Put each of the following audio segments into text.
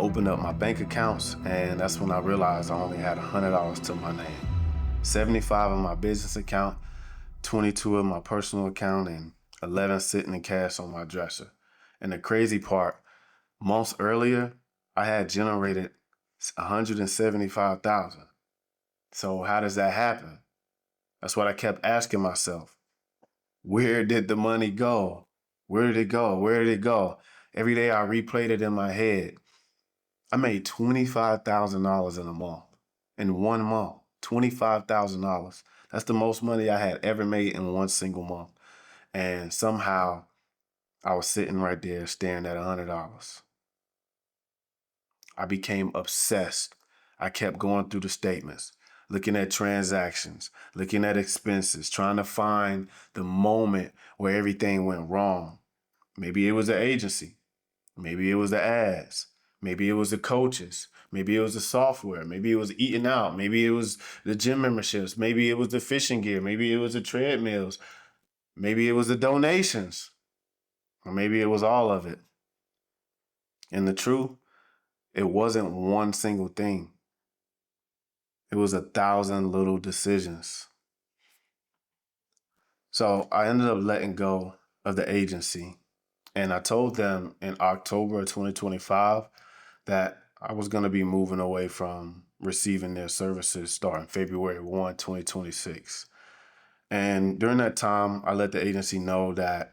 opened up my bank accounts, and that's when I realized I only had $100 to my name. 75 in my business account, 22 in my personal account, and 11 sitting in cash on my dresser. And the crazy part, months earlier, I had generated 175,000. So how does that happen? That's what I kept asking myself. Where did the money go? Where did it go? Where did it go? Every day I replayed it in my head. I made $25,000 in a month. In 1 month, $25,000. That's the most money I had ever made in one single month. And somehow I was sitting right there staring at $100. I became obsessed. I kept going through the statements, looking at transactions, looking at expenses, trying to find the moment where everything went wrong. Maybe it was the agency. Maybe it was the ads. Maybe it was the coaches. Maybe it was the software. Maybe it was eating out. Maybe it was the gym memberships. Maybe it was the fishing gear. Maybe it was the treadmills. Maybe it was the donations. Or maybe it was all of it. And the truth, it wasn't one single thing. It was 1,000 little decisions. So I ended up letting go of the agency. And I told them in October of 2025 that I was going to be moving away from receiving their services starting February 1, 2026. And during that time, I let the agency know that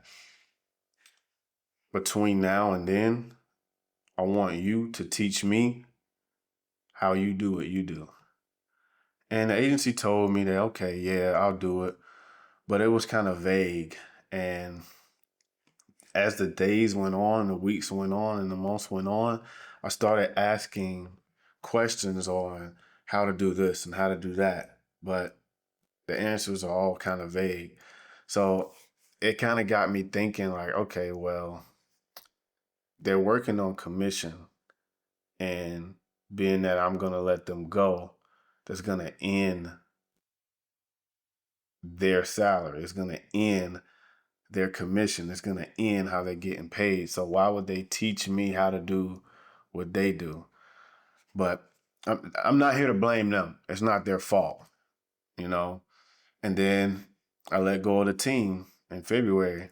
between now and then, I want you to teach me how you do what you do. And the agency told me that, okay, yeah, I'll do it. But it was kind of vague. And as the days went on, the weeks went on, and the months went on, I started asking questions on how to do this and how to do that. But the answers are all kind of vague. So it kind of got me thinking like, okay, well, they're working on commission, and being that I'm going to let them go, that's going to end their salary. It's going to end their commission. It's going to end how they're getting paid. So why would they teach me how to do what they do? But I'm not here to blame them. It's not their fault, you know? And then I let go of the team in February,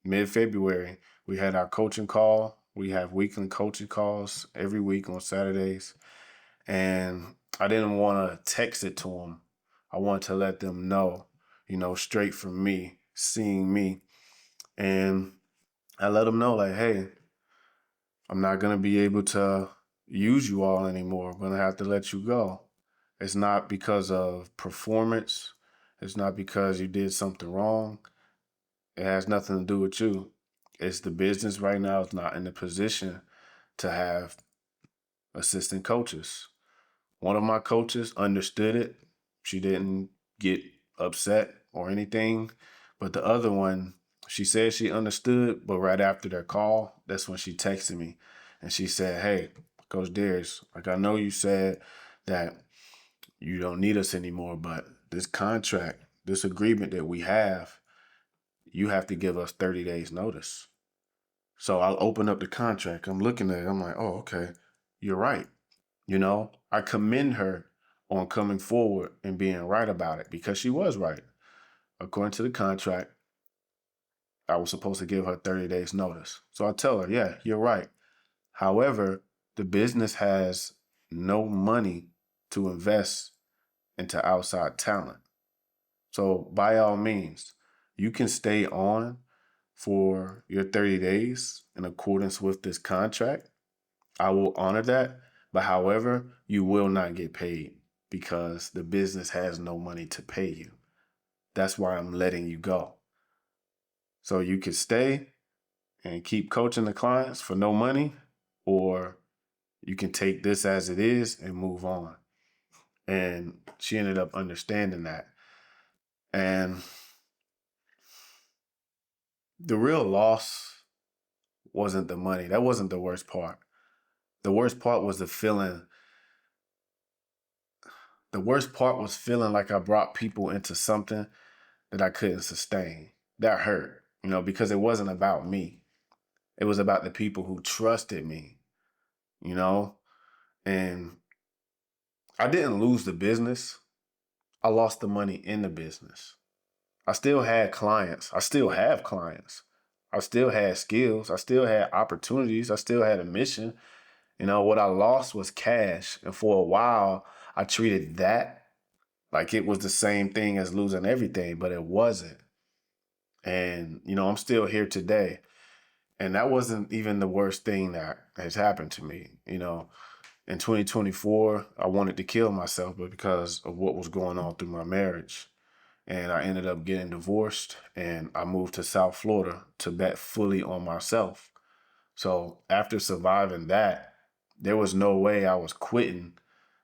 mid-February. We had our coaching call. We have weekly coaching calls every week on Saturdays. And I didn't want to text it to them. I wanted to let them know, straight from me, seeing me. And I let them know, like, hey, I'm not going to be able to use you all anymore. I'm going to have to let you go. It's not because of performance. It's not because you did something wrong. It has nothing to do with you. It's the business right now is not in the position to have assistant coaches. One of my coaches understood it. She didn't get upset or anything. But the other one, she said she understood, but right after their call, that's when she texted me. And she said, hey, Coach Darius, like I know you said that you don't need us anymore, but this contract, this agreement that we have, you have to give us 30 days notice. So I'll open up the contract. I'm looking at it. I'm like, oh, okay, you're right. I commend her on coming forward and being right about it because she was right. According to the contract, I was supposed to give her 30 days notice. So I tell her, yeah, you're right. However, the business has no money to invest into outside talent. So by all means, you can stay on for your 30 days in accordance with this contract. I will honor that. But however, you will not get paid because the business has no money to pay you. That's why I'm letting you go. So you could stay and keep coaching the clients for no money, or you can take this as it is and move on. And she ended up understanding that. And the real loss wasn't the money. That wasn't the worst part. The worst part was the feeling. The worst part was feeling like I brought people into something that I couldn't sustain. That hurt, because it wasn't about me. It was about the people who trusted me. you know, and I didn't lose the business. I lost the money in the business. I still had clients. I still have clients. I still had skills. I still had opportunities. I still had a mission. What I lost was cash. And for a while, I treated that like it was the same thing as losing everything, but it wasn't. And, I'm still here today. And that wasn't even the worst thing that has happened to me. In 2024, I wanted to kill myself, but because of what was going on through my marriage. And I ended up getting divorced and I moved to South Florida to bet fully on myself. So after surviving that, there was no way I was quitting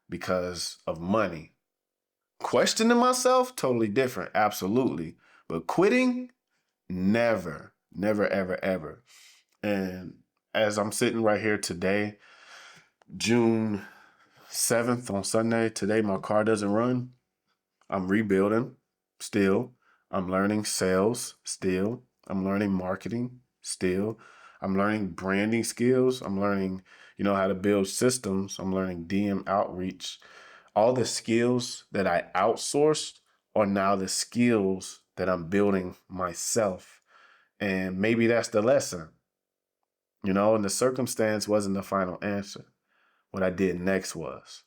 because of money. Questioning myself, totally different, absolutely. But quitting, never, never, ever, ever. And as I'm sitting right here today, June 7th on Sunday, today my car doesn't run. I'm rebuilding still. I'm learning sales still. I'm learning marketing still. I'm learning branding skills. I'm learning, how to build systems. I'm learning DM outreach. All the skills that I outsourced are now the skills that I'm building myself. And maybe that's the lesson, and the circumstance wasn't the final answer. What I did next was.